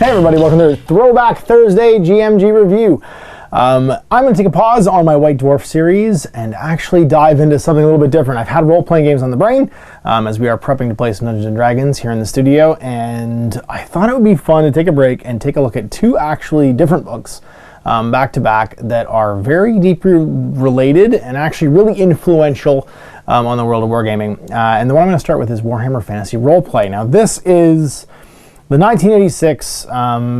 Hey everybody, welcome to Throwback Thursday GMG review. I'm going to take a pause on my White Dwarf series and actually dive into something a little bit different. I've had role-playing games on the brain as we are prepping to play some Dungeons & Dragons here in the studio, and I thought it would be fun to take a break and take a look at two actually different books back to back that are very deeply related and actually really influential on the world of wargaming. And the one I'm going to start with is Warhammer Fantasy Roleplay. Now this is the 1986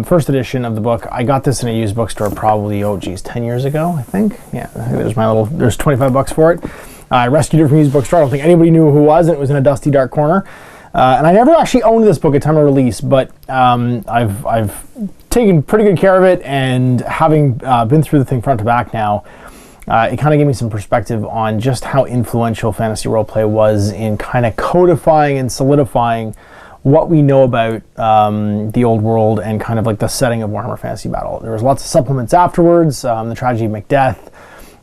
first edition of the book. I got this in a used bookstore probably, 10 years ago, I think. Yeah, there's 25 bucks for it. I rescued it from a used bookstore. I don't think anybody knew who it was, and it was in a dusty, dark corner. And I never actually owned this book at time of release, but I've taken pretty good care of it, and having been through the thing front to back now, it kind of gave me some perspective on just how influential fantasy roleplay was in kind of codifying and solidifying what we know about the old world and kind of like the setting of Warhammer Fantasy Battle. There was lots of supplements afterwards, the Tragedy of Macbeth,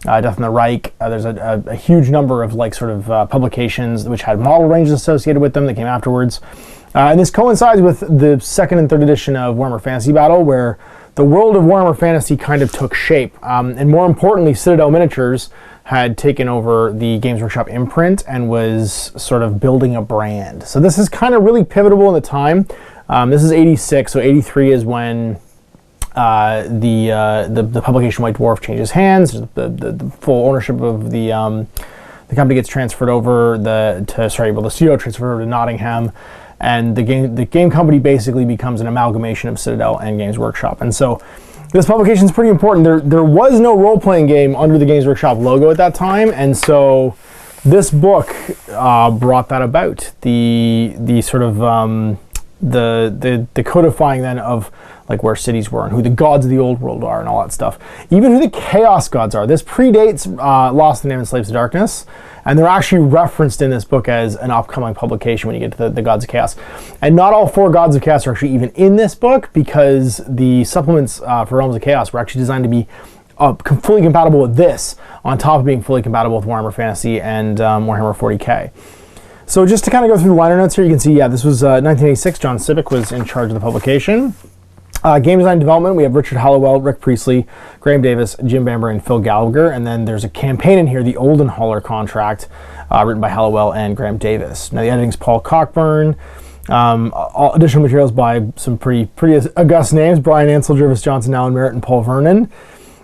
Death in the Reich. There's a huge number of like sort of publications which had model ranges associated with them that came afterwards. And this coincides with the second and third edition of Warhammer Fantasy Battle, where the world of Warhammer Fantasy kind of took shape. And more importantly, Citadel Miniatures had taken over the Games Workshop imprint and was sort of building a brand. So this is kind of really pivotal in the time. This is 86, so 83 is when the publication White Dwarf changes hands. The full ownership of the company gets transferred over. The studio transferred over to Nottingham, and the game company basically becomes an amalgamation of Citadel and Games Workshop. And so this publication is pretty important. There was no role-playing game under the Games Workshop logo at that time, and so this book brought that about. The sort of the codifying then of like where cities were and who the gods of the old world are and all that stuff. Even who the chaos gods are. This predates Lost in the Name and Slaves of Darkness, and they're actually referenced in this book as an upcoming publication when you get to the Gods of Chaos. And not all four Gods of Chaos are actually even in this book, because the supplements for Realms of Chaos were actually designed to be fully compatible with this, on top of being fully compatible with Warhammer Fantasy and Warhammer 40k. So just to kind of go through the liner notes here, you can see, this was 1986. John Civic was in charge of the publication. Game design development, we have Richard Hallowell, Rick Priestley, Graham Davis, Jim Bamber, and Phil Gallagher. And then there's a campaign in here, the Oldenhaller contract, written by Hallowell and Graham Davis. Now the editing's Paul Cockburn. All additional materials by some pretty august names: Brian Ansell, Jervis Johnson, Alan Merritt, and Paul Vernon.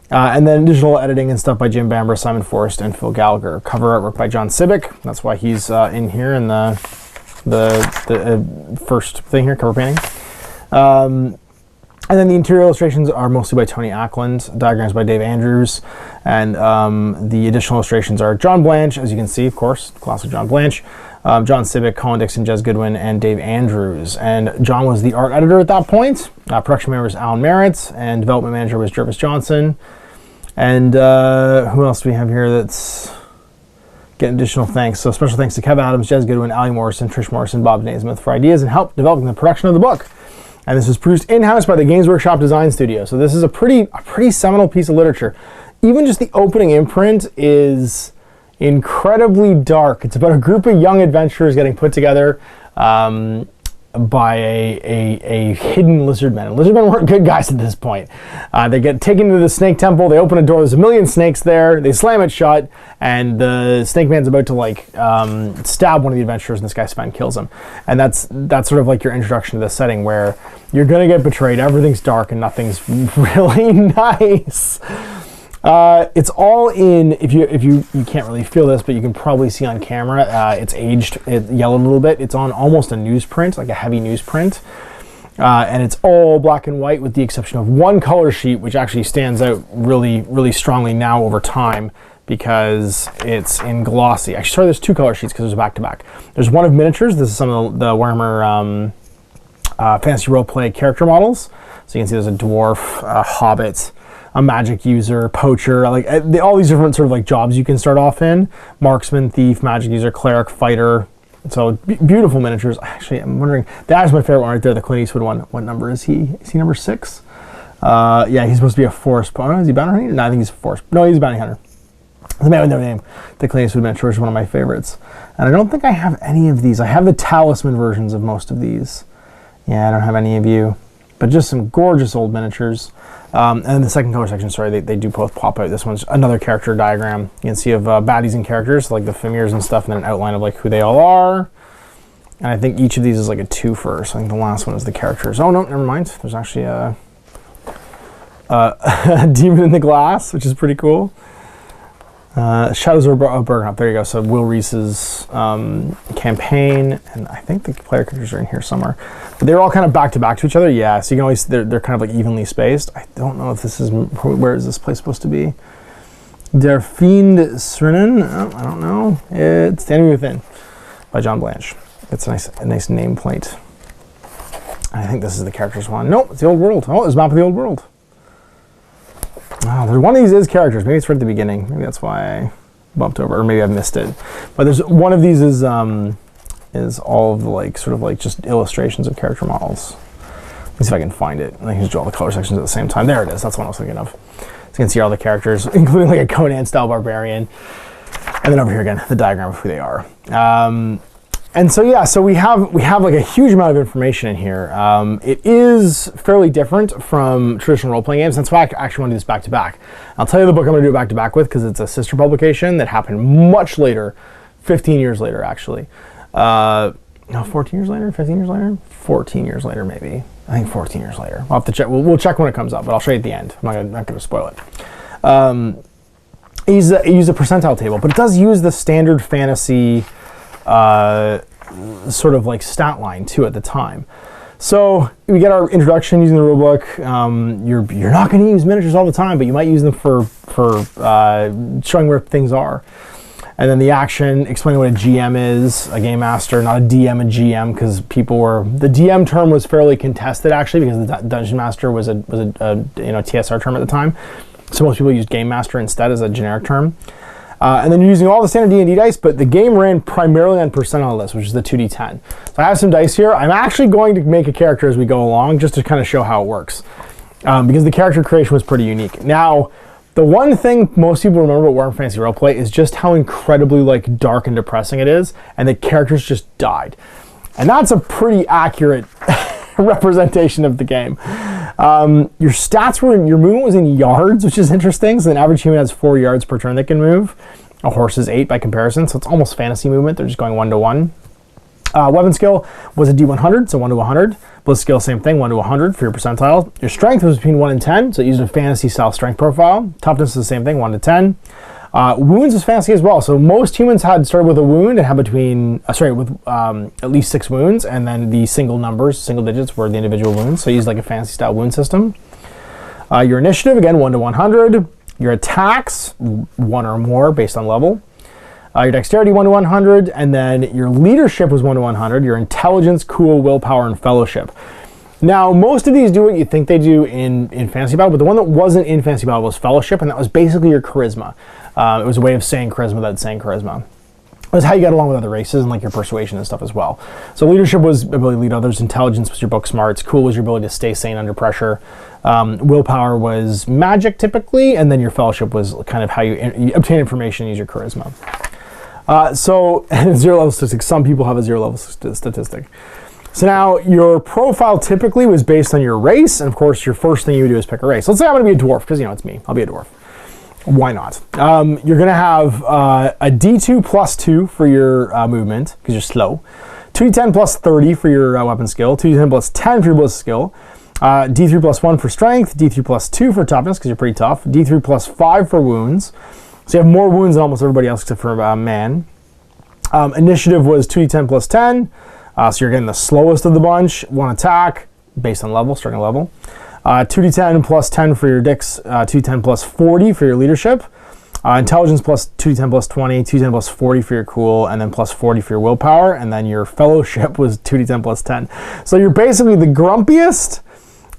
And then additional editing and stuff by Jim Bamber, Simon Forrest, and Phil Gallagher. Cover artwork by John Civic. That's why he's in here in the first thing here, cover painting. And then the interior illustrations are mostly by Tony Ackland, diagrams by Dave Andrews, and the additional illustrations are John Blanche, as you can see, of course, classic John Blanche, John Civic, Colin Dixon, Jez Goodwin, and Dave Andrews. And John was the art editor at that point. Production manager was Alan Merritt, and development manager was Jervis Johnson. And who else do we have here that's getting additional thanks? So special thanks to Kev Adams, Jez Goodwin, Ali Morrison, Trish Morrison, Bob Naismith for ideas and help developing the production of the book. And this was produced in-house by the Games Workshop Design Studio. So this is a pretty seminal piece of literature. Even just the opening imprint is incredibly dark. It's about a group of young adventurers getting put together by a hidden lizardmen. And lizardmen weren't good guys at this point. They get taken to the snake temple. They open a door. There's a million snakes there. They slam it shut, and the snake man's about to stab one of the adventurers, and this guy Sven kills him. And that's sort of like your introduction to the setting, where you're gonna get betrayed. Everything's dark and nothing's really nice. It's all in, if you can't really feel this, but you can probably see on camera, it's aged, it yellowed a little bit. It's on almost a newsprint, like a heavy newsprint. And it's all black and white with the exception of one color sheet, which actually stands out really strongly now over time, because it's in glossy. Actually, sorry, there's two color sheets because there's a back-to-back. There's one of miniatures. This is some of the Warhammer Fantasy Roleplay character models. So you can see there's a dwarf, a hobbit, a magic user, poacher, all these different sort of like jobs you can start off in. Marksman, thief, magic user, cleric, fighter. So beautiful miniatures. Actually, I'm wondering, that is my favorite one right there, the Clint Eastwood one. What number is he? Is he number 6? Yeah, he's supposed to be a forest. Is he bounty hunter? No, I think he's a forest. No, he's a bounty hunter. The man with no name. The Clint Eastwood miniature is one of my favorites. And I don't think I have any of these. I have the talisman versions of most of these. Yeah, I don't have any of you. but just some gorgeous old miniatures. And then the second color section, sorry, they do both pop out. This one's another character diagram. You can see of baddies and characters, like the Famirs and stuff, and then an outline of like who they all are. And I think each of these is like a twofer, so I think the last one is the characters. Oh no, never mind. There's actually a Demon in the Glass, which is pretty cool. Shadows of Bergkamp, there you go. So Will Reese's campaign, and I think the player characters are in here somewhere. But they're all kind of back to back to each other. Yeah, so you can always, they're kind of like evenly spaced. I don't know if this is, where is this place supposed to be? Der Fiend Srinnen, oh, I don't know. It's Standing Within by John Blanche. It's a nice nameplate. I think this is the characters one. Nope, it's the Old World. Oh, there's a map of the Old World. Oh, there's one of these is characters. Maybe it's right at the beginning. Maybe that's why I bumped over, or maybe I missed it. But there's one of these is all of the like sort of like just illustrations of character models. Let me see if I can find it. I can just draw all the color sections at the same time. There it is. That's what I was thinking of. So you can see all the characters, including like a Conan style barbarian. And then over here again, the diagram of who they are. And so yeah, so we have like a huge amount of information in here. It is fairly different from traditional role-playing games. That's why I actually want to do this back to back. I'll tell you the book I'm going to do it back to back with because it's a sister publication that happened much later, 15 years later actually. No, 14 years later, 15 years later, 14 years later maybe. I think 14 years later. I'll have to check. We'll check when it comes up, but I'll show you at the end. I'm not going to spoil it. I use a percentile table, but it does use the standard fantasy sort of like stat line too at the time. So we get our introduction using the rulebook. You're not going to use miniatures all the time, but you might use them for showing where things are. And then the action, explaining what a GM is, a game master, not a DM, a GM, because the DM term was fairly contested actually, because the dungeon master was a TSR term at the time. So most people used game master instead as a generic term. And then you're using all the standard D&D dice, but the game ran primarily on percentile list, which is the 2d10. So I have some dice here. I'm actually going to make a character as we go along, just to kind of show how it works. Because the character creation was pretty unique. Now, the one thing most people remember about Warhammer Fantasy Roleplay is just how incredibly like dark and depressing it is, and the characters just died. And that's a pretty accurate representation of the game. Your stats were, your movement was in yards, which is interesting. So an average human has 4 yards per turn they can move. A horse is 8 by comparison, so it's almost fantasy movement. They're just going 1 to 1. Weapon skill was a D100, so 1 to 100. Bliss skill, same thing, 1 to 100 for your percentile. Your strength was between 1 and 10, so it used a fantasy style strength profile. Toughness is the same thing, 1 to 10. Wounds is fantasy as well. So most humans had started with a wound and had at least 6 wounds, and then the single digits were the individual wounds. So you use like a fantasy style wound system. Your initiative, again, 1 to 100. Your attacks, 1 or more based on level. Your dexterity, 1 to 100, and then your leadership was 1 to 100. Your intelligence, cool, willpower, and fellowship. Now, most of these do what you think they do in Fantasy Battle, but the one that wasn't in Fantasy Battle was Fellowship, and that was basically your charisma. It was a way of saying charisma without saying charisma. It was how you got along with other races and like your persuasion and stuff as well. So leadership was ability to lead others, intelligence was your book smarts, cool was your ability to stay sane under pressure, willpower was magic typically, and then your fellowship was kind of how you obtain information and use your charisma. So zero level statistics, some people have a 0 level statistic. So now your profile typically was based on your race, and of course your first thing you would do is pick a race. Let's say I'm going to be a dwarf, because it's me, I'll be a dwarf. Why not? You're going to have a D2 plus 2 for your movement, because you're slow. 2d10 plus 30 for your weapon skill. 2d10 plus 10 for your bliss skill. D3 plus 1 for strength. D3 plus 2 for toughness, because you're pretty tough. D3 plus 5 for wounds. So you have more wounds than almost everybody else except for man. Initiative was 2d10 plus 10. So you're getting the slowest of the bunch. 1 attack, based on level, starting level. 2d10 plus 10 for your dex, 2d10 plus 40 for your leadership. Intelligence plus 2d10 plus 20, 2d10 plus 40 for your cool, and then plus 40 for your willpower. And then your fellowship was 2d10 plus 10. So you're basically the grumpiest,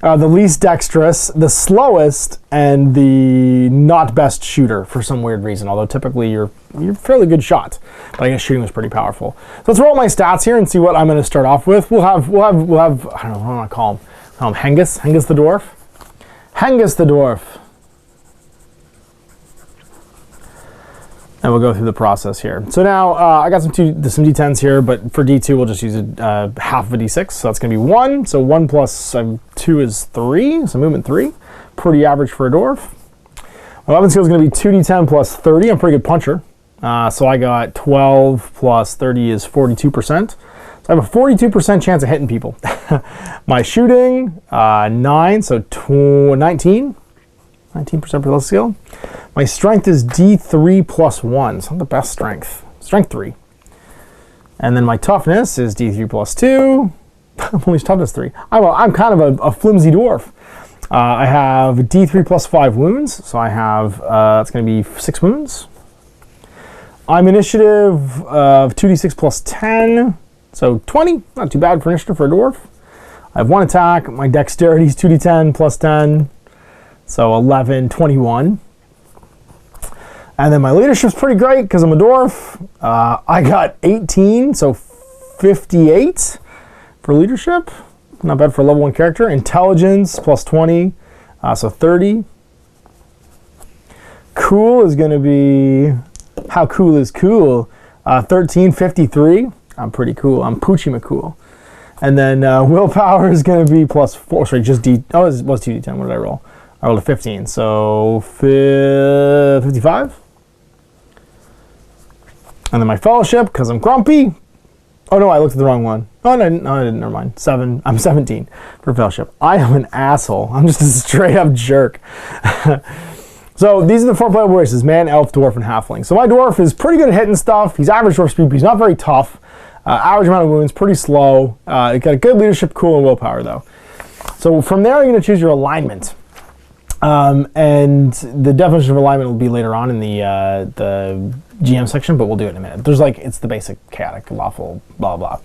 the least dexterous, the slowest, and the not best shooter for some weird reason. Although typically you're a fairly good shot, but I guess shooting was pretty powerful. So let's roll my stats here and see what I'm going to start off with. We'll have I don't know what I want to call him. Hengist the dwarf. Hengist the dwarf. And we'll go through the process here. So now I got some D10s here, but for D2 we'll just use half of a D6. So that's going to be 1. So 1 plus 2 2 is 3, so movement 3. Pretty average for a dwarf. My weapon skill is going to be 2d10 plus 30. I'm a pretty good puncher. So I got 12 plus 30 is 42%. So I have a 42% chance of hitting people. My shooting, 9, so 19. 19% per skill. My strength is D3 plus 1. It's not the best strength. Strength 3. And then my toughness is D3 plus 2. I'm only toughness 3. I'm kind of a flimsy dwarf. I have D3 plus 5 wounds. So I have, it's going to be 6 wounds. I'm initiative of 2d6 plus 10. So 20. Not too bad for initiative for a dwarf. I have 1 attack. My dexterity is 2d10 plus 10. So 11, 21. And then my leadership's pretty great because I'm a dwarf. I got 18, so 58 for leadership. Not bad for a level 1 character. Intelligence plus 20, so 30. Cool is going to be, how cool is cool? 13, 53. I'm pretty cool. I'm Poochie McCool. And then willpower is going to be plus 4. Sorry, just D. Oh, it was 2d10. What did I roll? I rolled a 15, so 55. And then my fellowship, because I'm grumpy. Oh no, I looked at the wrong one. Oh no, I didn't, never mind. 7, I'm 17 for fellowship. I am an asshole. I'm just a straight up jerk. So these are the 4 playable races: man, elf, dwarf, and halfling. So my dwarf is pretty good at hitting stuff. He's average dwarf speed, but he's not very tough. Average amount of wounds, pretty slow. Got a good leadership, cool, and willpower though. So from there, you're gonna choose your alignment. And the definition of alignment will be later on in the GM section, but we'll do it in a minute. There's it's the basic chaotic, lawful, blah, blah.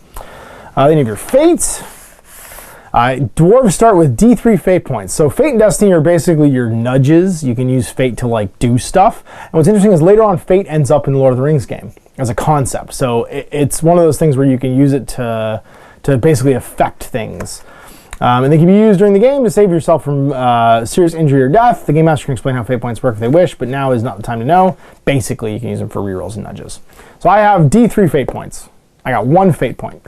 Then you have your fates. Dwarves start with D3 fate points. So fate and destiny are basically your nudges. You can use fate to do stuff. And what's interesting is later on fate ends up in the Lord of the Rings game as a concept. So it's one of those things where you can use it to basically affect things. And they can be used during the game to save yourself from serious injury or death. The game master can explain how fate points work if they wish, but now is not the time to know. Basically, you can use them for rerolls and nudges. So I have D3 fate points. I got 1 fate point.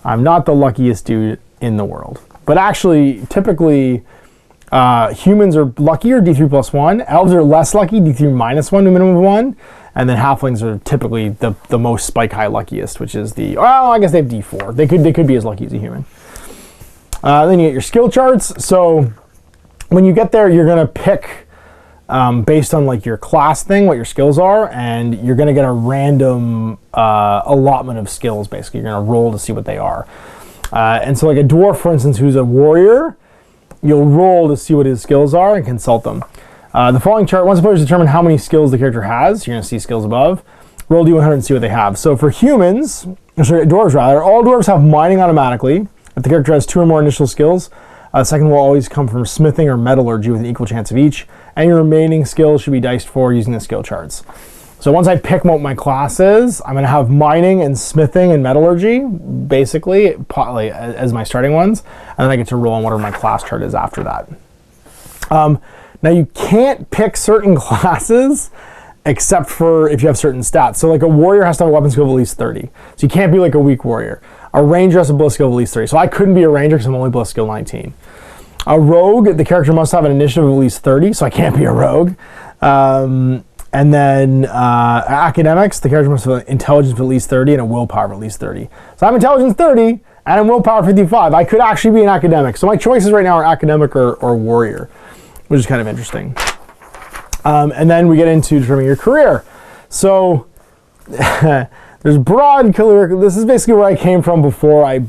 I'm not the luckiest dude in the world. But actually, typically, humans are luckier, D3 plus 1. Elves are less lucky, D3 minus 1 to a minimum of 1. And then halflings are typically the most spike high luckiest, which is well, I guess they have D4. They could be as lucky as a human. Then you get your skill charts. So when you get there, you're going to pick based on your class thing, what your skills are, and you're going to get a random allotment of skills, basically. You're going to roll to see what they are. And so a dwarf, for instance, who's a warrior, you'll roll to see what his skills are and consult them. The following chart, once the players determine how many skills the character has, you're going to see skills above. Roll D100 and see what they have. So for humans, dwarves rather, all dwarves have mining automatically. If the character has 2 or more initial skills, the second will always come from smithing or metallurgy with an equal chance of each. Any remaining skills should be diced for using the skill charts. So once I pick what my class is, I'm going to have mining and smithing and metallurgy, basically, as my starting ones. And then I get to roll on whatever my class chart is after that. Now you can't pick certain classes except for if you have certain stats. So a warrior has to have a weapon skill of at least 30. So you can't be a weak warrior. A ranger has a bliss skill of at least 3. So I couldn't be a ranger because I'm only bliss skill 19. A rogue, the character must have an initiative of at least 30, so I can't be a rogue. And then academics, the character must have an intelligence of at least 30 and a willpower of at least 30. So I'm intelligence 30 and I'm willpower 55. I could actually be an academic. So my choices right now are academic or warrior, which is kind of interesting. And then we get into determining your career. So there's broad career. This is basically where I came from before I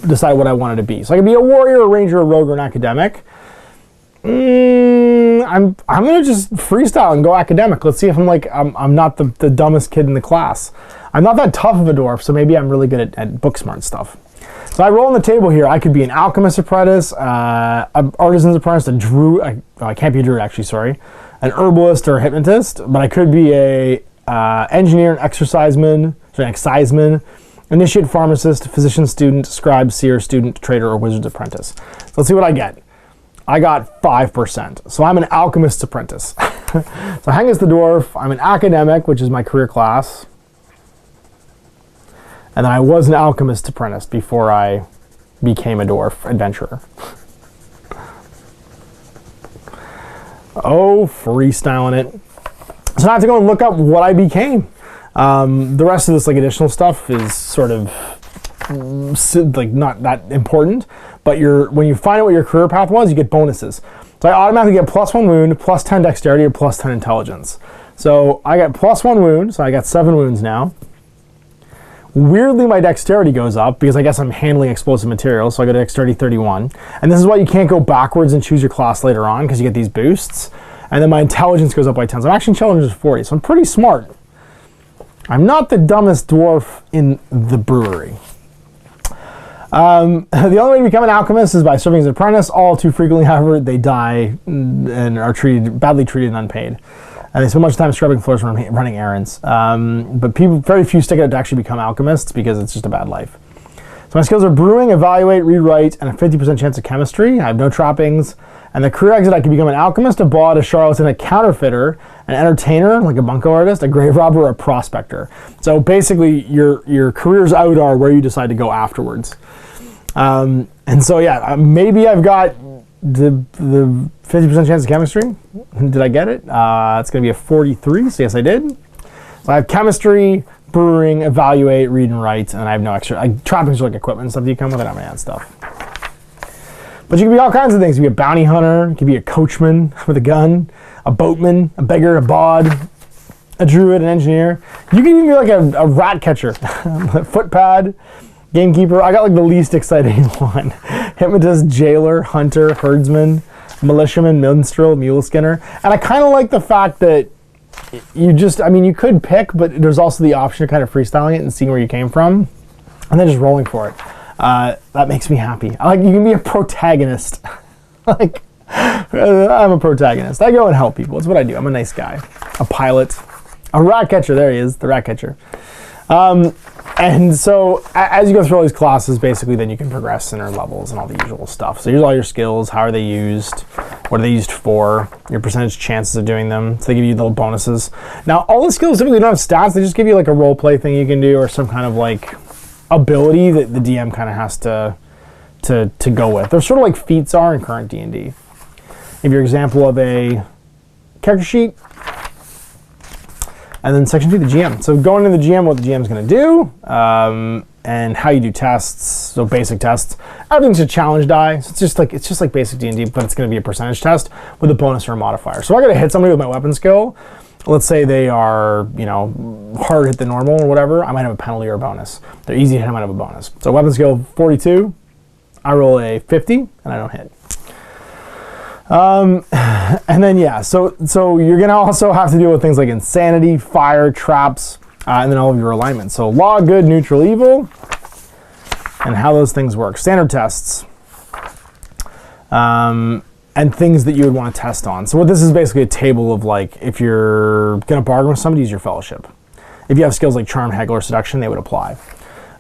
decided what I wanted to be. So I could be a warrior, a ranger, a rogue, or an academic. I'm gonna just freestyle and go academic. Let's see if I'm not the dumbest kid in the class. I'm not that tough of a dwarf, so maybe I'm really good at book smart stuff. So I roll on the table here. I could be an alchemist apprentice, an artisan's apprentice, a druid. I can't be a druid actually. Sorry, an herbalist or a hypnotist. But I could be a engineer, an exciseman, initiate, pharmacist, physician, student, scribe, seer, student, trader, or wizard's apprentice. So let's see what I get. I got 5%. So I'm an alchemist's apprentice. So hang as the dwarf. I'm an academic, which is my career class. And then I was an alchemist's apprentice before I became a dwarf adventurer. Oh, freestyling it. So now I have to go and look up what I became. The rest of this like additional stuff is sort of like not that important, but when you find out what your career path was, you get bonuses. So I automatically get +1 wound, +10 dexterity, or +10 intelligence. So I got +1 wound, so I got 7 wounds now. Weirdly, my dexterity goes up because I guess I'm handling explosive materials, so I got a dexterity 31. And this is why you can't go backwards and choose your class later on, because you get these boosts. And then my intelligence goes up by 10. So I'm actually intelligence 40, so I'm pretty smart. I'm not the dumbest dwarf in the brewery. The only way to become an alchemist is by serving as an apprentice. All too frequently, however, they die and are badly treated and unpaid. And they spend much time scrubbing floors and running errands. But very few stick out to actually become alchemists because it's just a bad life. So my skills are brewing, evaluate, rewrite, and a 50% chance of chemistry. I have no trappings. And the career exit, I can become an alchemist, a bawd, a charlatan, a counterfeiter, an entertainer, like a bunco artist, a grave robber, or a prospector. So basically, your careers out are where you decide to go afterwards. And so yeah, maybe I've got the 50% chance of chemistry. Did I get it? It's going to be a 43, so yes, I did. So I have chemistry, brewing, evaluate, read and write, and I have no extra. Trappings are like equipment and stuff that you come with. I don't have any of that stuff. But you can be all kinds of things. You can be a bounty hunter, you can be a coachman with a gun, a boatman, a beggar, a bawd, a druid, an engineer. You can even be like a rat catcher, a footpad, gamekeeper. I got like the least exciting one. Hypnotist, jailer, hunter, herdsman, militiaman, minstrel, mule skinner. And I kind of like the fact that you could pick, but there's also the option of kind of freestyling it and seeing where you came from and then just rolling for it. That makes me happy. You can be a protagonist. I'm a protagonist. I go and help people. It's what I do. I'm a nice guy. A pilot. A rat catcher. There he is, the rat catcher. And so as you go through all these classes, basically then you can progress in levels and all the usual stuff. So here's all your skills. How are they used? What are they used for? Your percentage chances of doing them. So they give you little bonuses. Now, all the skills typically don't have stats. They just give you like a role play thing you can do or some kind of like ability that the DM kind of has to go with. They're sort of like feats are in current D&D. Give your example of a character sheet, and then section 2, the GM. So going into the GM, what the GM is going to do, and how you do tests. So basic tests. Everything's a challenge die. So it's just like basic D&D, but it's going to be a percentage test with a bonus or a modifier. So I got to hit somebody with my weapon skill. Let's say they are, hard hit the normal or whatever. I might have a penalty or a bonus. They're easy to hit. I might have a bonus. So weapon skill 42. I roll a 50 and I don't hit. And then yeah, so you're gonna also have to deal with things like insanity, fire, traps, and then all of your alignments. So law, good, neutral, evil, and how those things work. Standard tests, and things that you would want to test on. So what this is basically a table of like, if you're gonna bargain with somebody, use your fellowship. If you have skills like charm, haggle, or seduction, they would apply.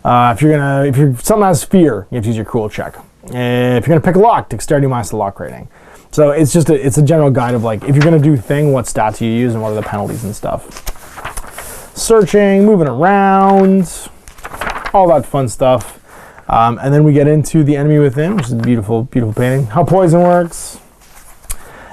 If something has fear, you have to use your cool check. If you're gonna pick a lock, dexterity minus the lock rating. So it's just it's a general guide of like, if you're gonna do thing, what stats you use and what are the penalties and stuff. Searching, moving around, all that fun stuff. And then we get into the enemy within, which is a beautiful, beautiful painting. How poison works.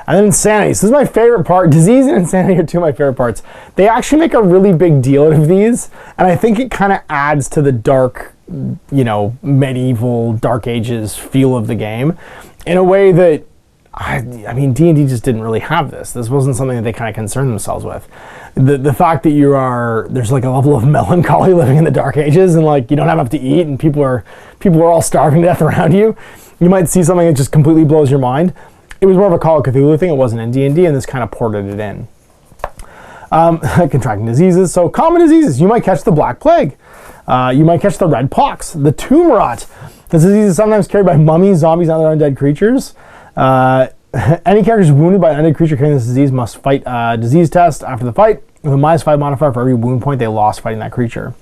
And then insanity. So this is my favorite part. Disease and insanity are two of my favorite parts. They actually make a really big deal out of these, and I think it kind of adds to the dark, medieval, dark ages feel of the game in a way that, I mean, D&D just didn't really have this. This wasn't something that they kind of concerned themselves with. The fact that there's like a level of melancholy living in the dark ages, and like you don't have enough to eat, and people are all starving to death around you. You might see something that just completely blows your mind. It was more of a Call of Cthulhu thing. It wasn't in D&D, and this kind of ported it in. Contracting diseases. So common diseases. You might catch the Black Plague. You might catch the Red Pox, the Tomb Rot. This disease is sometimes carried by mummies, zombies, and other undead creatures. Any characters wounded by an undead creature carrying this disease must fight a disease test after the fight with a -5 modifier for every wound point they lost fighting that creature.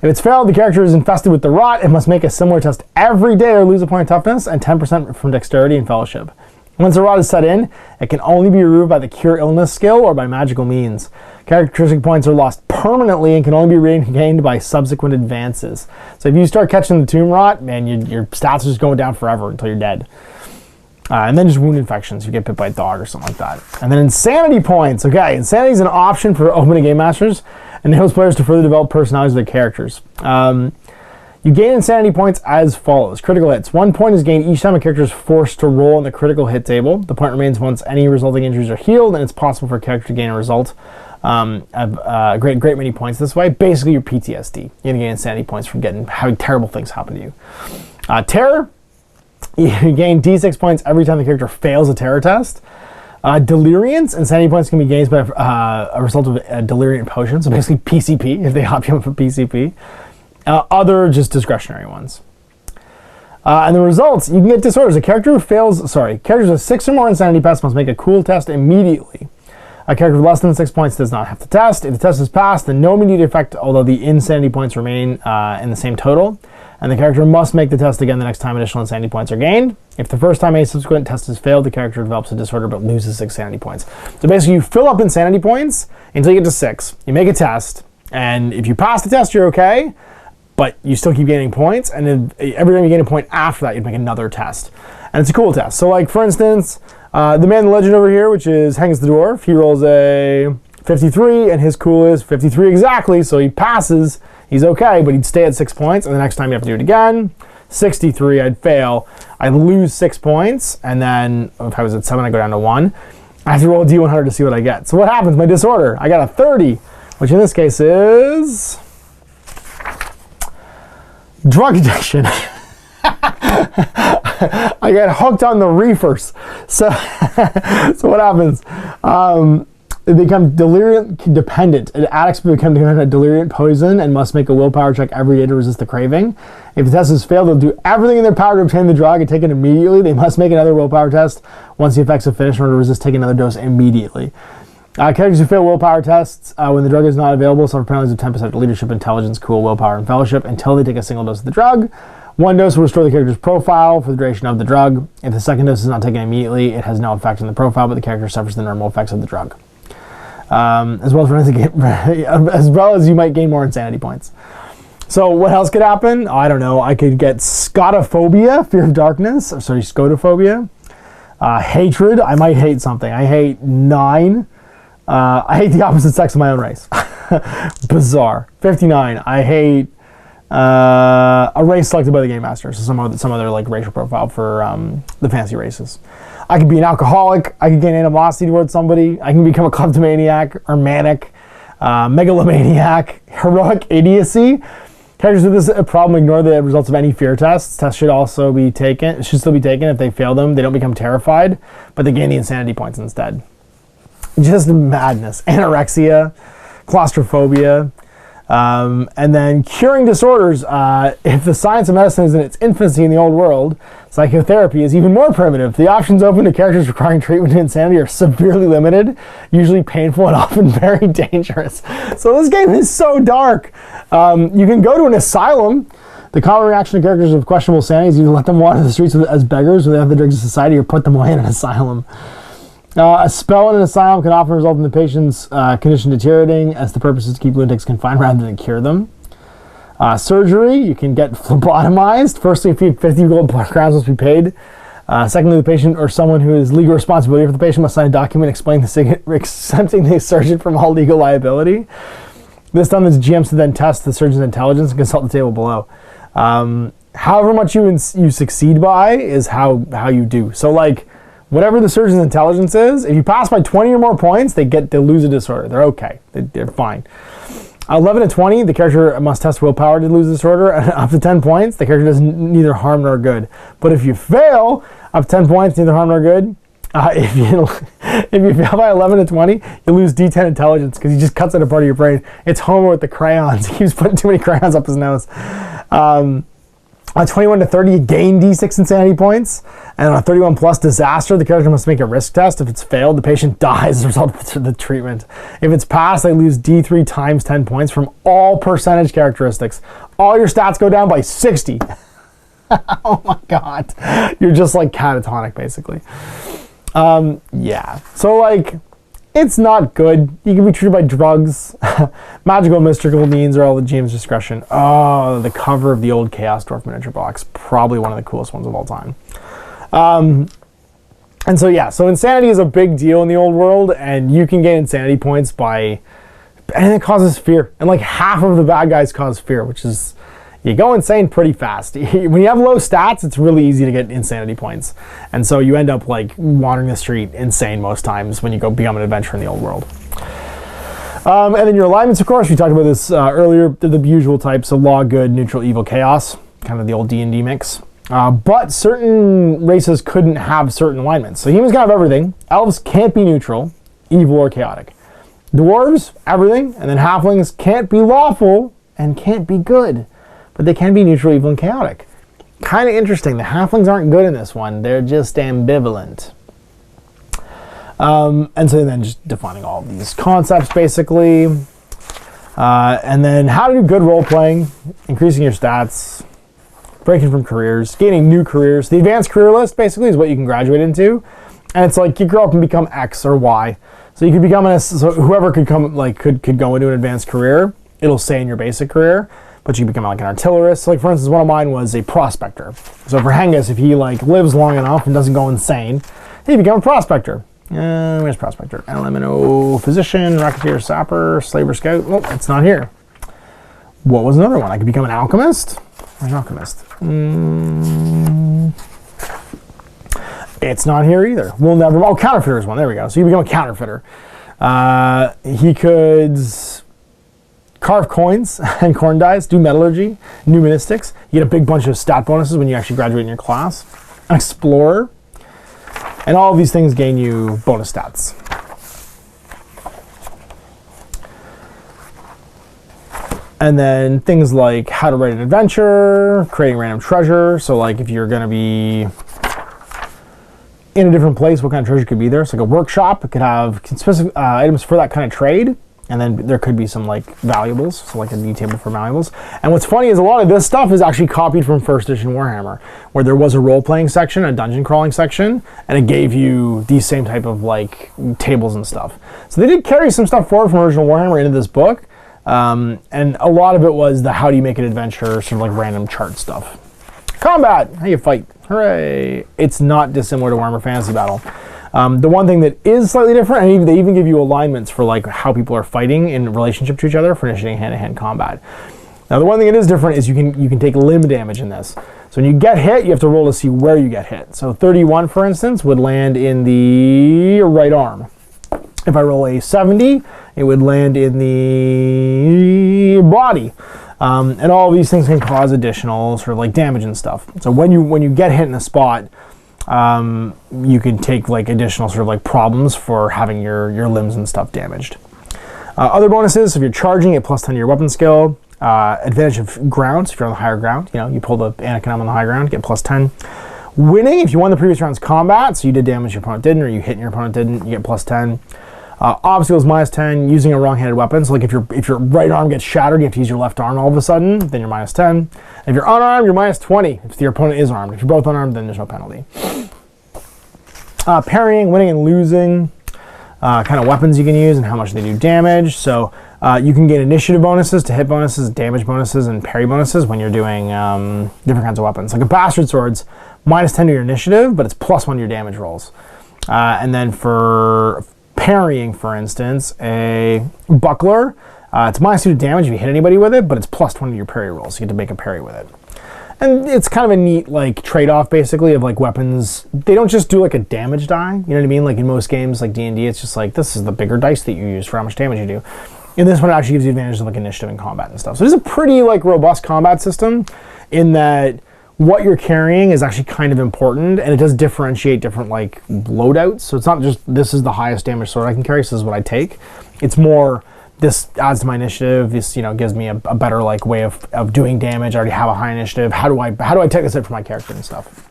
If it's failed, the character is infested with the rot and must make a similar test every day or lose a point of toughness and 10% from dexterity and fellowship. Once a rot is set in, it can only be removed by the Cure Illness skill or by magical means. Characteristic points are lost permanently and can only be regained by subsequent advances. So if you start catching the tomb rot, man, your stats are just going down forever until you're dead. And then just wound infections. You get bit by a dog or something like that. And then insanity points. Okay, insanity is an option for opening game masters and enables players to further develop personalities of their characters. You gain insanity points as follows. Critical hits. 1 point is gained each time a character is forced to roll on the critical hit table. The point remains once any resulting injuries are healed, and it's possible for a character to gain a result of a great many points this way. Basically, your PTSD. You're going to gain insanity points from having terrible things happen to you. Terror. You gain D6 points every time the character fails a terror test. Deliriance. Insanity points can be gained by a result of a deliriant potion. So basically PCP, if they hop you up for PCP. Other just discretionary ones. And the results, you can get disorders. Characters with 6 or more insanity tests must make a cool test immediately. A character with less than 6 points does not have to test. If the test is passed, then no immediate effect, although the insanity points remain in the same total. And the character must make the test again the next time additional insanity points are gained. If the first time a subsequent test has failed, the character develops a disorder but loses 6 sanity points. So basically, you fill up insanity points until you get to 6. You make a test, and if you pass the test, you're okay, but you still keep gaining points, and then every time you gain a point after that, you'd make another test. And it's a cool test. So like, for instance, the man, the legend over here, which is Hangs the Dwarf, he rolls a 53, and his cool is 53 exactly, so he passes. He's okay, but he'd stay at 6 points, and the next time you have to do it again, 63, I'd fail. I'd lose 6 points, and then if I was at 7, I'd go down to 1. I have to roll a D100 to see what I get. So what happens? My disorder, I got a 30, which in this case is drug addiction. I get hooked on the reefers. So, so what happens? They become deliriant dependent. Addicts become dependent on deliriant poison and must make a willpower check every day to resist the craving. If the test has failed, they'll do everything in their power to obtain the drug and take it immediately. They must make another willpower test once the effects have finished in order to resist taking another dose immediately. Characters who fail willpower tests when the drug is not available suffer penalties of 10% leadership, intelligence, cool, willpower, and fellowship until they take a single dose of the drug. 1 dose will restore the character's profile for the duration of the drug. If the second dose is not taken immediately, it has no effect on the profile, but the character suffers the normal effects of the drug. As well as you might gain more insanity points. So what else could happen? Oh, I don't know. I could get scotophobia, fear of darkness. Scotophobia. Hatred. I might hate something. I hate 9. I hate the opposite sex of my own race. Bizarre. 59. I hate a race selected by the game master. So some other like racial profile for the fantasy races. I could be an alcoholic. I could gain animosity towards somebody. I can become a kleptomaniac or manic, megalomaniac, heroic idiocy. Characters with this problem ignore the results of any fear tests. Tests should still be taken if they fail them. They don't become terrified, but they gain the insanity points instead. Just madness. Anorexia, claustrophobia, and then curing disorders. If the science of medicine is in its infancy in the old world, psychotherapy is even more primitive. The options open to characters requiring treatment to insanity are severely limited, usually painful and often very dangerous. So this game is so dark. You can go to an asylum. The common reaction to characters with questionable sanity is either let them wander the streets as beggars or they have the dregs of society or put them away in an asylum. A spell in an asylum can often result in the patient's condition deteriorating, as the purpose is to keep lunatics confined rather than cure them. Surgery, you can get phlebotomized. Firstly, 50 gold crowns must be paid. Secondly, the patient or someone who has legal responsibility for the patient must sign a document explaining exempting the surgeon from all legal liability. This done, the GMs to then test the surgeon's intelligence and consult the table below. However much you succeed by is how you do. So like, whatever the surgeon's intelligence is, if you pass by 20 or more points, they lose a disorder. They're okay. They're fine. 11 to 20, the character must test willpower to lose the disorder. Up to 10 points, the character does neither harm nor good. But if you fail, up to 10 points, neither harm nor good. If you fail by 11 to 20, you lose D10 intelligence because he just cuts out a part of your brain. It's Homer with the crayons. He keeps putting too many crayons up his nose. On 21 to 30, you gain D6 insanity points. And on a 31 plus disaster, the character must make a risk test. If it's failed, the patient dies as a result of the treatment. If it's passed, they lose D3 times 10 points from all percentage characteristics. All your stats go down by 60. Oh my God. You're just like catatonic, basically. Yeah. So, like, it's not good. You can be treated by drugs. Magical mystical means are all at GM's discretion. Oh, the cover of the old Chaos Dwarf miniature box. Probably one of the coolest ones of all time. And so, yeah. So insanity is a big deal in the old world. And you can gain insanity points by anything that causes fear. And like half of the bad guys cause fear, which is... You go insane pretty fast. When you have low stats, it's really easy to get insanity points. And so you end up like wandering the street insane most times when you go become an adventurer in the old world. And then your alignments, of course, we talked about this earlier. They're the usual types of law, good, neutral, evil, chaos. Kind of the old D&D mix. But certain races couldn't have certain alignments. So humans can have everything. Elves can't be neutral, evil, or chaotic. Dwarves, everything. And then halflings can't be lawful and can't be good. But they can be neutral, evil, and chaotic. Kind of interesting. The halflings aren't good in this one. They're just ambivalent. And so then just defining all of these concepts, basically. And then how to do good role-playing, increasing your stats, breaking from careers, gaining new careers. The advanced career list, basically, is what you can graduate into. And it's like you grow up and become X or Y. So you could become so whoever could come, like, could go into an advanced career. It'll say in your basic career. But you become like an artillerist. Like, for instance, one of mine was a prospector. So for Hengist, if he like lives long enough and doesn't go insane, he become a prospector. Where's prospector? LMNO, physician, racketeer, sapper, slaver, scout. Oh, it's not here. What was another one? I could become an alchemist. Where's alchemist? It's not here either. We'll never. Oh, counterfeiter is one. There we go. So you become a counterfeiter. He could carve coins and corn dies, do metallurgy, numismatics. You get a big bunch of stat bonuses when you actually graduate in your class. An explorer. And all of these things gain you bonus stats. And then things like how to write an adventure, creating random treasure. So like if you're going to be in a different place, what kind of treasure could be there? So like a workshop, it could have specific items for that kind of trade. And then there could be some like valuables, so like a need table for valuables. And what's funny is a lot of this stuff is actually copied from first edition Warhammer, where there was a role-playing section, a dungeon crawling section, and it gave you these same type of like tables and stuff. So they did carry some stuff forward from original Warhammer into this book, and a lot of it was the how do you make an adventure, sort of like random chart stuff. Combat, how you fight, hooray! It's not dissimilar to Warhammer Fantasy Battle. The one thing that is slightly different, and they even give you alignments for like how people are fighting in relationship to each other for initiating hand-to-hand combat. Now, the one thing that is different is you can take limb damage in this. So when you get hit, you have to roll to see where you get hit. So 31, for instance, would land in the right arm. If I roll a 70, it would land in the body. And all of these things can cause additional sort of like damage and stuff. So when you get hit in a spot, you can take like additional sort of like problems for having your limbs and stuff damaged. Other bonuses, if you're charging, get plus 10 to your weapon skill. Advantage of ground, so if you're on the higher ground, you pull the Anakin on the high ground, get plus 10. Winning, if you won the previous round's combat, so you did damage your opponent didn't, or you hit and your opponent didn't, you get plus 10. Obstacles minus 10, using a wrong-handed weapon. So like if your right arm gets shattered, you have to use your left arm all of a sudden, then you're minus 10. If you're unarmed, you're minus 20. If your opponent is armed. If you're both unarmed, then there's no penalty. Parrying, winning and losing, kind of weapons you can use and how much they do damage. So you can get initiative bonuses to hit bonuses, damage bonuses, and parry bonuses when you're doing different kinds of weapons. Like a bastard sword's minus 10 to your initiative, but it's plus 1 to your damage rolls. And then for parrying, for instance, a buckler, it's minus 2 to damage if you hit anybody with it, but it's plus 20 to your parry rolls. So you get to make a parry with it. And it's kind of a neat like trade-off basically of like weapons. They don't just do like a damage die, you know what I mean? Like in most games like D&D, it's just like this is the bigger dice that you use for how much damage you do. And this one actually gives you advantage of like initiative and combat and stuff. So it's a pretty like robust combat system in that what you're carrying is actually kind of important, and it does differentiate different like loadouts. So it's not just this is the highest damage sword I can carry, so this is what I take. It's more this adds to my initiative. This gives me a better like way of doing damage. I already have a high initiative. How do I take this out for my character and stuff?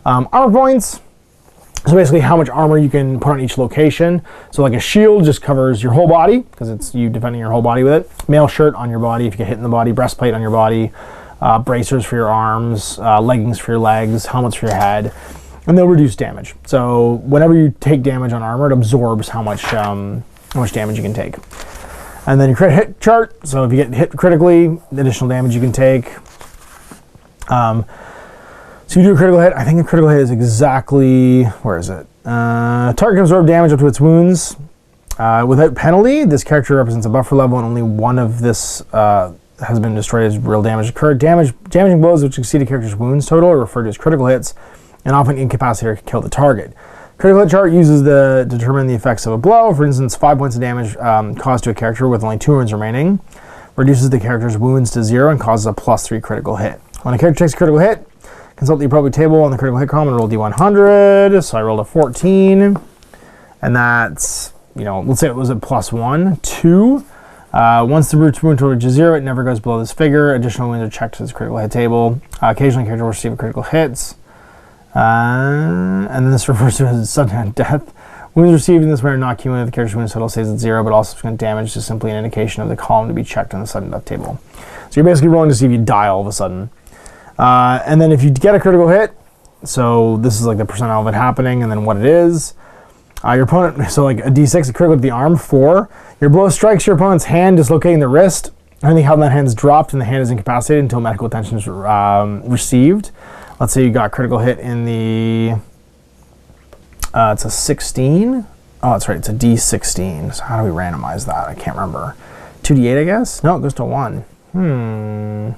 Armor points. So basically how much armor you can put on each location. So like a shield just covers your whole body because it's you defending your whole body with it. Mail shirt on your body if you get hit in the body. Breastplate on your body. Bracers for your arms. Leggings for your legs. Helmets for your head. and they'll reduce damage. So whenever you take damage on armor, it absorbs how much damage you can take. And then your crit hit chart. So if you get hit critically, the additional damage you can take. So you do a critical hit. I think a critical hit is exactly, where is it? Target can absorb damage up to its wounds. Without penalty, this character represents a buffer level, and only one of this has been destroyed as real damage occurred. Damaging blows which exceed a character's wounds total are referred to as critical hits, and often incapacitate or kill the target. Critical hit chart uses to determine the effects of a blow. For instance, 5 points of damage caused to a character with only 2 wounds remaining reduces the character's wounds to 0 and causes a +3 critical hit. When a character takes a critical hit, consult the appropriate table on the critical hit column and roll D100. So I rolled a 14, and that's, let's say it was a +1, 2. Once the root wound total reaches 0, it never goes below this figure. Additional wounds are checked to this critical hit table. Occasionally, a character will receive critical hits. And then this refers to as sudden death. Wounds received in this way are not cumulative. The character's wounds total stays at 0, but all subsequent damage is simply an indication of the column to be checked on the sudden death table. So you're basically rolling to see if you die all of a sudden. And then if you get a critical hit, so this is like the percentile of it happening and then what it is. Your opponent, so like a D6, a critical hit the arm, 4. Your blow strikes your opponent's hand, dislocating the wrist. Anything held in that hand is dropped and the hand is incapacitated until medical attention is received. Let's say you got critical hit in the, it's a 16. Oh, that's right, it's a D16. So how do we randomize that? I can't remember. 2D8, I guess? No, it goes to 1. Oh,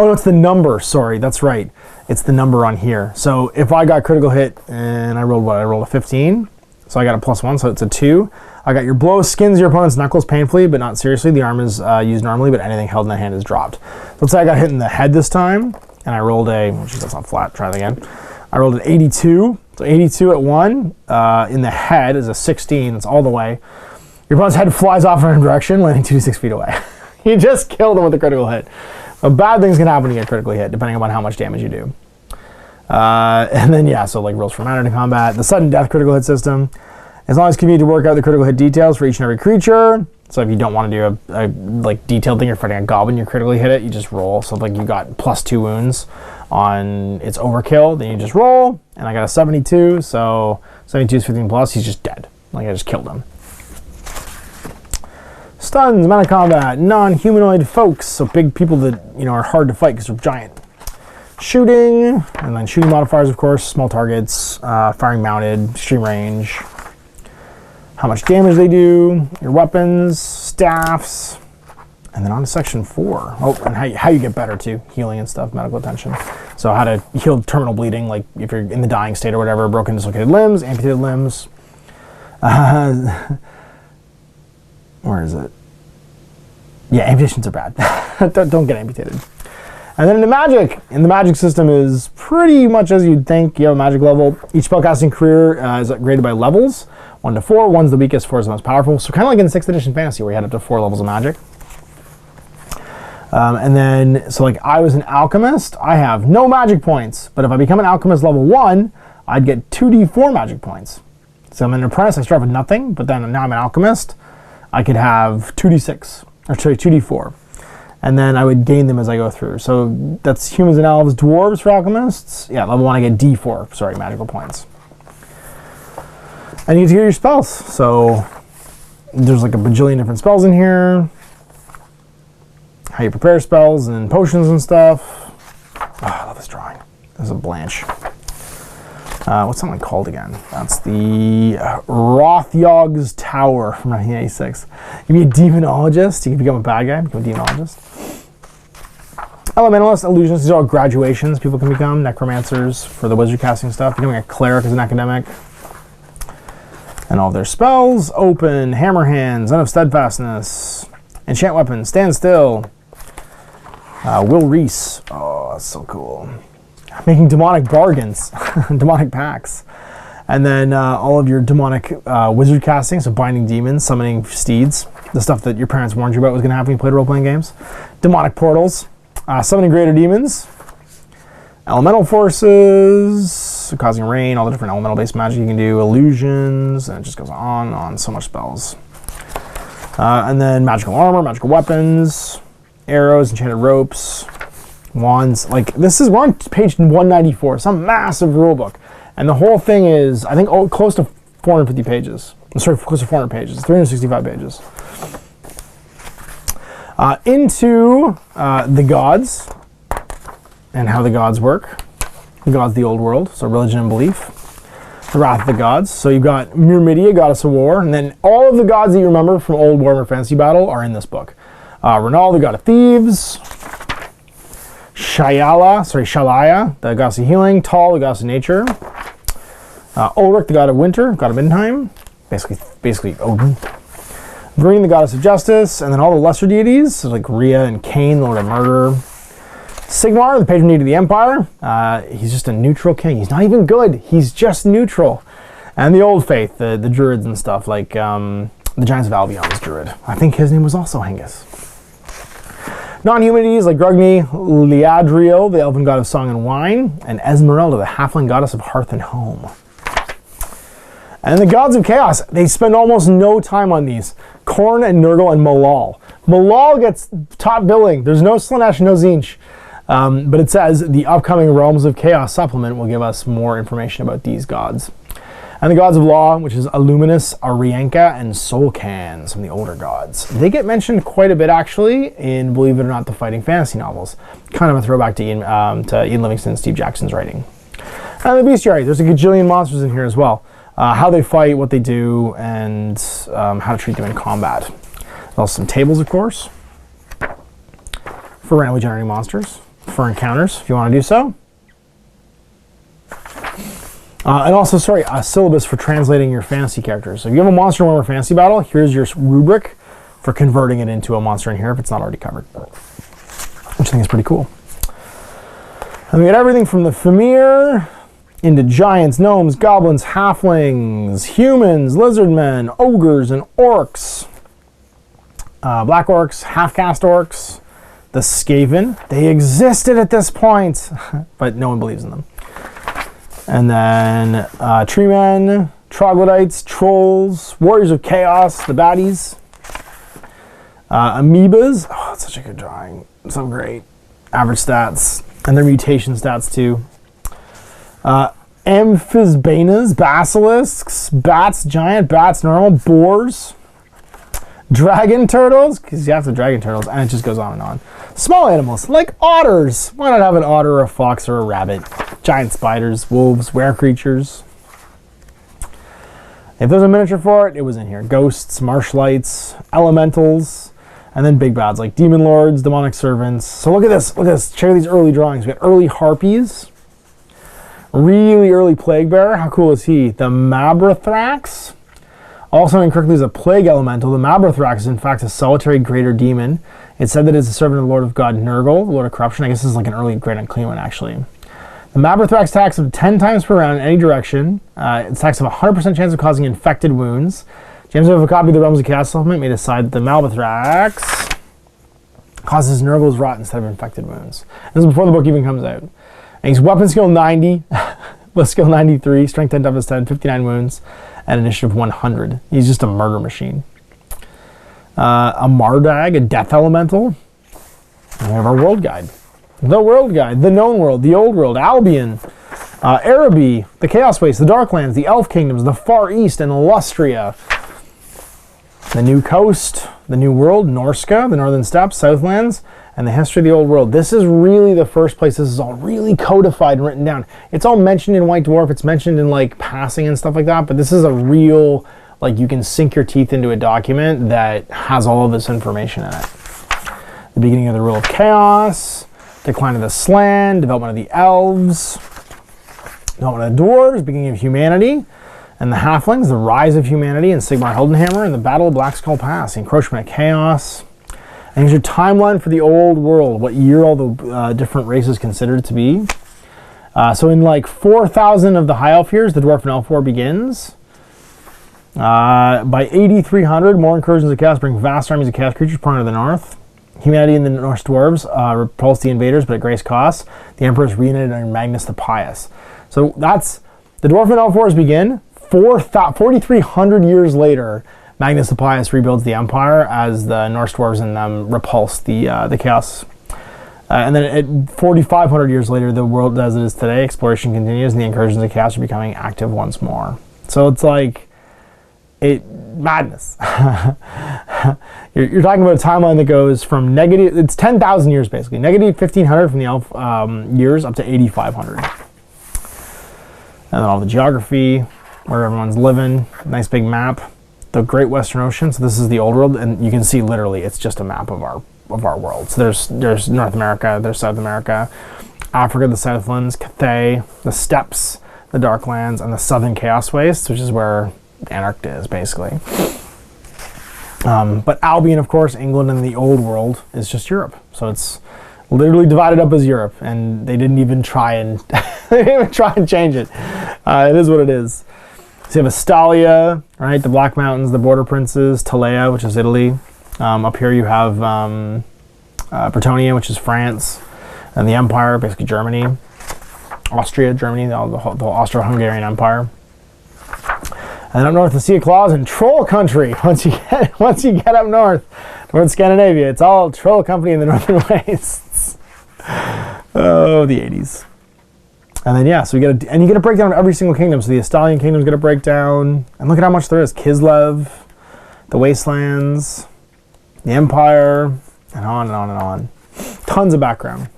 no, it's the number. Sorry, that's right. It's the number on here. So if I got critical hit and I rolled what? I rolled a 15. So I got a +1, so it's a 2. I got your blow skins your opponent's knuckles painfully, but not seriously. The arm is used normally, but anything held in the hand is dropped. Let's say I got hit in the head this time, and I rolled a, that's not flat, try that again. I rolled an 82. So 82 at 1 in the head is a 16. It's all the way. Your opponent's head flies off in a direction, landing 2d6 feet away. You just killed him with a critical hit. Bad things can happen when you get critically hit, depending on how much damage you do. And then, yeah, so like rules for matter to combat. The sudden death critical hit system. As long as convenient to work out the critical hit details for each and every creature. So if you don't want to do a like detailed thing, you're fighting a goblin, you critically hit it, you just roll. So like you got +2 wounds on its overkill, then you just roll. And I got a 72, so 72 is 15 plus, he's just dead. Like I just killed him. Stuns, mana combat, non-humanoid folks, so big people that are hard to fight because they're giant. Shooting, and then shooting modifiers, of course, small targets, firing mounted, extreme range, how much damage they do, your weapons, staffs, and then on to section 4. Oh, and how you get better too, healing and stuff, medical attention. So how to heal terminal bleeding, like if you're in the dying state or whatever, broken, dislocated limbs, amputated limbs. Where is it? Yeah, amputations are bad. don't get amputated. And then in the magic system is pretty much as you'd think. You have a magic level. Each spellcasting career is graded by levels, 1 to 4. 1's the weakest, 4 is the most powerful. So kind of like in 6th edition fantasy where you had up to 4 levels of magic. And then, so like I was an alchemist, I have no magic points. But if I become an alchemist level 1, I'd get 2d4 magic points. So I'm an apprentice, I start with nothing, but then now I'm an alchemist. I could have 2d6, or sorry, 2d4. And then I would gain them as I go through. So that's humans and elves, dwarves for alchemists. Yeah, level 1 I get d4, sorry, magical points. And you get to get your spells. So there's like a bajillion different spells in here. How you prepare spells and potions and stuff. Oh, I love this drawing. This is a Blanche. What's that one called again? That's the Rothyog's Tower from 1986. You can be a demonologist. You can become a bad guy, become a demonologist. Elementalist, illusionists, these are all graduations people can become. Necromancers for the wizard casting stuff. Becoming a cleric as an academic. And all of their spells. Open, hammer hands, Zone of Steadfastness, enchant weapons, stand still. Will Reese. Oh, that's so cool. Making demonic bargains, demonic pacts. And then all of your demonic wizard casting, so binding demons, summoning steeds, the stuff that your parents warned you about was going to happen when you played role-playing games. Demonic portals, summoning greater demons, elemental forces, so causing rain, all the different elemental-based magic you can do, illusions, and it just goes on, so much spells. And then magical armor, magical weapons, arrows, enchanted ropes, Wands, like we're on page 194, some massive rule book. And the whole thing is, I think, close to 450 pages. Sorry, close to 400 pages, 365 pages. Into the gods and how the gods work. The gods of the old world, so religion and belief. The wrath of the gods. So you've got Myrmidia, goddess of war, and then all of the gods that you remember from old Warhammer Fantasy Battle are in this book. Renal, the god of thieves. Shalaya, the goddess of healing. Tal, the goddess of nature. Ulrich, the god of winter, god of Midheim. Basically Odin. Green, the goddess of justice, and then all the lesser deities, so like Rhea and Cain, lord of murder. Sigmar, the patron deity of the empire. He's just a neutral king. He's not even good. He's just neutral. And the old faith, the druids and stuff, like the Giants of Albion's druid. I think his name was also Hengist. Non-human deities like Grugni, Liadriel, the elven god of song and wine, and Esmeralda, the halfling goddess of hearth and home. And the gods of chaos, they spend almost no time on these. Khorne and Nurgle and Malal. Malal gets top billing. There's no Slaanesh, no Tzeentch. But it says the upcoming Realms of Chaos supplement will give us more information about these gods. And the gods of law, which is Illuminus, Arianka, and Solcan, some of the older gods. They get mentioned quite a bit, actually, in, believe it or not, the fighting fantasy novels. Kind of a throwback to Ian Livingstone and Steve Jackson's writing. And the bestiary, there's a gajillion monsters in here as well. How they fight, what they do, and how to treat them in combat. Also some tables, of course, for randomly generating monsters, for encounters, if you want to do so. And also, a syllabus for translating your fantasy characters. So if you have a monster in Warhammer Fantasy Battle, here's your rubric for converting it into a monster in here if it's not already covered, which I think is pretty cool. And we got everything from the Famir into giants, gnomes, goblins, halflings, humans, lizardmen, ogres, and orcs. Black orcs, half-caste orcs, the Skaven. They existed at this point, but no one believes in them. And then tree men, troglodytes, trolls, warriors of chaos, the baddies, amoebas. Oh, that's such a good drawing. So great. Average stats, and their mutation stats too. Amphisbaenas, basilisks, bats, giant bats, normal, boars, dragon turtles, because you have the dragon turtles, and it just goes on and on. Small animals, like otters. Why not have an otter or a fox or a rabbit? Giant spiders, wolves, were creatures. If there's a miniature for it, it was in here. Ghosts, marshlights, elementals, and then big bads like demon lords, demonic servants. So look at this, check out these early drawings. We got early harpies, really early plague bearer. How cool is he? The Mabrathrax. Also incorrectly is a plague elemental. The Mabrathrax is in fact a solitary greater demon. It's said that it's a servant of the Lord of God Nurgle, the Lord of Corruption. I guess this is like an early great unclean one actually. The Mabrathrax attacks of 10 times per round in any direction. It attacks of 100% chance of causing infected wounds. James, if a copy of the Realms of Chaos supplement may decide that the Mabrathrax causes Nurgle's rot instead of infected wounds. This is before the book even comes out. And he's weapon skill 90, with skill 93, strength 10, toughness 10, 59 wounds, and initiative 100. He's just a murder machine. A Mardag, a death elemental. And we have our world guide. The world guide, the known world, the old world, Albion, Araby, the Chaos Waste, the Darklands, the Elf Kingdoms, the Far East, and Lustria. The New Coast, the New World, Norska, the Northern Steppes, Southlands, and the history of the old world. This is really the first place this is all really codified and written down. It's all mentioned in White Dwarf, it's mentioned in like passing and stuff like that, but this is a real, like you can sink your teeth into a document that has all of this information in it. The beginning of the rule of chaos, decline of the Slan, development of the elves, development of the dwarves, beginning of humanity, and the halflings, the rise of humanity, and Sigmar Heldenhammer, and the Battle of Blackskull Pass, the encroachment of chaos. And here's your timeline for the old world, what year all the different races considered to be. So in like 4,000 of the High Elf years, the Dwarf and Elf War begins. By 8,300, more incursions of chaos bring vast armies of chaos creatures pouring to the north. Humanity and the Norse dwarves repulse the invaders, but at great cost. The Emperor is reunited under Magnus the Pious. So that's, the Dwarf and Elf Wars begin. 4,300 years later, Magnus the Pious rebuilds the Empire as the Norse dwarves and them repulse the Chaos And then 4,500 years later, the world as it is today, exploration continues, and the incursions of chaos are becoming active once more. So it's like, madness. you're talking about a timeline that goes from negative, it's 10,000 years basically, negative 1,500 from the elf years up to 8,500. And then all the geography, where everyone's living, nice big map. The Great Western Ocean, so this is the Old World, and you can see literally it's just a map of our world. So there's North America, there's South America, Africa, the Southlands, Cathay, the Steppes, the Darklands, and the Southern Chaos Wastes, which is where Antarctica is basically. But Albion, of course, England, and the Old World is just Europe. So it's literally divided up as Europe, and they didn't even try and change it. It is what it is. So you have Estalia, right? The Black Mountains, the Border Princes, Talea, which is Italy. Up here you have Bretonnia, which is France, and the Empire, basically Germany. Austria, Germany, the whole Austro-Hungarian Empire. And up north, the Sea of Claws and Troll Country. Once you get up north, towards Scandinavia, it's all Troll Company in the northern wastes. Oh, the 80s. And then yeah, so you get a breakdown of every single kingdom. So the Estalian kingdom's got a breakdown, and look at how much there is: Kislev, the Wastelands, the Empire, and on and on and on. Tons of background.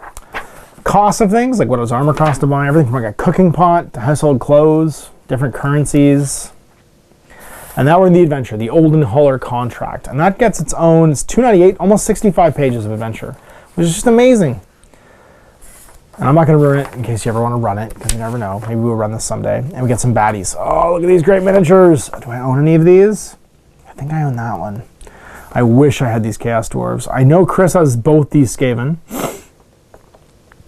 Costs of things, like what does armor cost to buy? Everything from like a cooking pot to household clothes, different currencies. And now we're in the adventure, the Olden Huller Contract, and that gets its own. It's 298, almost 65 pages of adventure, which is just amazing. And I'm not going to ruin it in case you ever want to run it, because you never know. Maybe we'll run this someday. And we get some baddies. Oh, look at these great miniatures. Do I own any of these? I think I own that one. I wish I had these Chaos Dwarves. I know Chris has both these Skaven.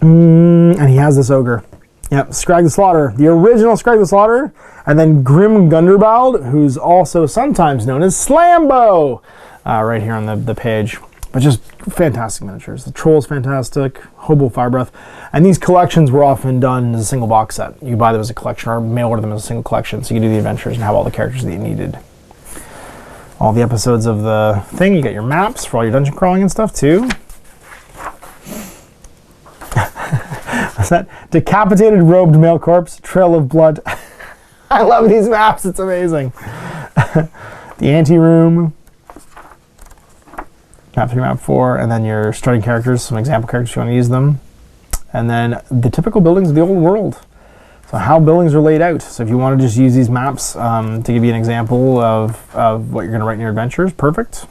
And he has this Ogre. Yep, Scrag the Slaughter. The original Scrag the Slaughter. And then Grim Gunderbald, who's also sometimes known as Slambo. Right here on the page. But just fantastic miniatures. The Troll's fantastic, Hobo Firebreath. And these collections were often done as a single box set. You buy them as a collection or mail order them as a single collection, so you can do the adventures and have all the characters that you needed. All the episodes of the thing, you get your maps for all your dungeon crawling and stuff too. What's that? Decapitated robed male corpse, Trail of Blood. I love these maps, it's amazing. The Anteroom. Map 3, Map 4, and then your starting characters, some example characters if you want to use them. And then the typical buildings of the Old World. So how buildings are laid out. So if you want to just use these maps to give you an example of what you're going to write in your adventures, perfect.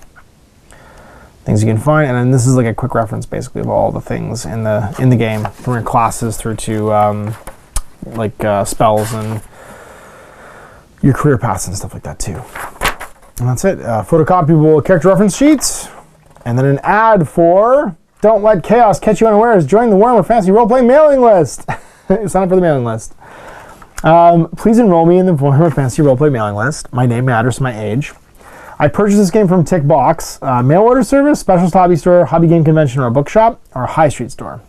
Things you can find, and then this is like a quick reference basically of all the things in the game, from your classes through to spells and your career paths and stuff like that too. And that's it. Photocopiable character reference sheets. And then an ad for Don't Let Chaos Catch You Unawares. Join the Warhammer Fantasy Roleplay mailing list. Sign up for the mailing list. Please enroll me in the Warhammer Fantasy Roleplay mailing list. My name, my address, my age. I purchased this game from Tickbox. Mail order service, specialist hobby store, hobby game convention, or a bookshop, or a high street store.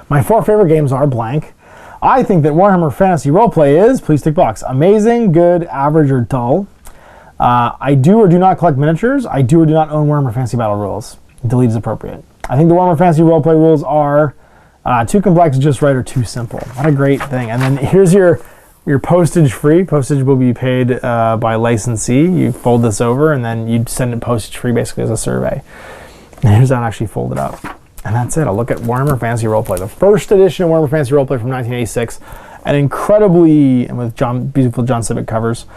My 4 favorite games are blank. I think that Warhammer Fantasy Roleplay is, please Tickbox, amazing, good, average, or dull. I do or do not collect miniatures. I do or do not own Warhammer Fantasy Battle rules. Delete is appropriate. I think the Warhammer Fantasy Roleplay rules are too complex, just right, or too simple. What a great thing. And then here's your postage free. Postage will be paid by licensee. You fold this over and then you send it postage free basically as a survey. And here's that actually folded up. And that's it. I'll look at Warhammer Fantasy Roleplay. The first edition of Warhammer Fantasy Roleplay from 1986. And incredibly, and with beautiful John Civic covers.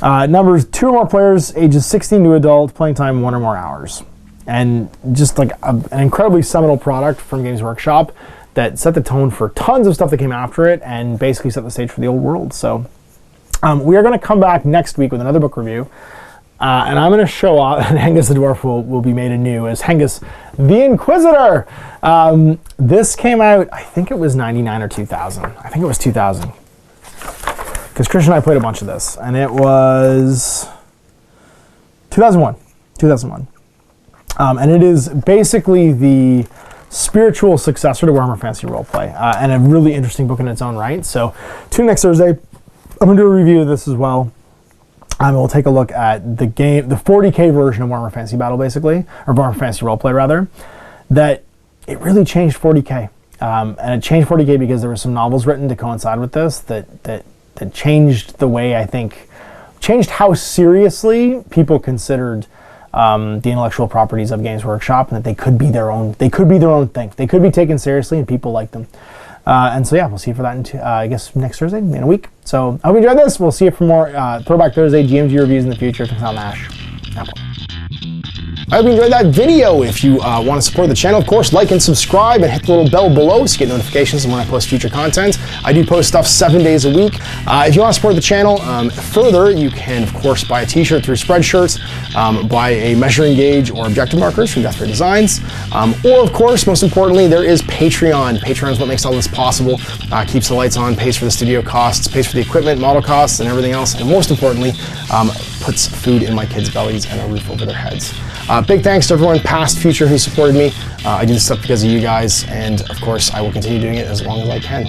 Numbers 2 or more players, ages 16 to adult, playing time 1 or more hours. And just like an incredibly seminal product from Games Workshop that set the tone for tons of stuff that came after it and basically set the stage for the Old World. So we are going to come back next week with another book review. And I'm going to show off, and Hengist the Dwarf will be made anew as Hengist the Inquisitor. This came out, I think it was 99 or 2000. I think it was 2000. Because Christian and I played a bunch of this, and it was 2001. 2001. And it is basically the spiritual successor to Warhammer Fantasy Roleplay, and a really interesting book in its own right. So tune next Thursday. I'm going to do a review of this as well. We'll take a look at the game, the 40K version of Warhammer Fantasy Battle, basically, or Warhammer Fantasy Roleplay, rather, that it really changed 40K. And it changed 40K because there were some novels written to coincide with this that changed the way, I think, changed how seriously people considered the intellectual properties of Games Workshop, and that they could be their own thing. They could be taken seriously, and people liked them. And so yeah, we'll see you for that I guess next Thursday in a week. So I hope you enjoyed this. We'll see you for more Throwback Thursday GMG reviews in the future. Thanks, Ash. Apple. I hope you enjoyed that video. If you want to support the channel, of course, like and subscribe and hit the little bell below so you get notifications when I post future content. I do post stuff 7 days a week. If you want to support the channel further, you can, of course, buy a t-shirt through Spreadshirts, buy a measuring gauge or objective markers from Death Ray Designs, or, of course, most importantly, there is Patreon. Patreon is what makes all this possible, keeps the lights on, pays for the studio costs, pays for the equipment, model costs, and everything else, and most importantly, puts food in my kids' bellies and a roof over their heads. Big thanks to everyone, past, future, who supported me. I do this stuff because of you guys, and of course, I will continue doing it as long as I can.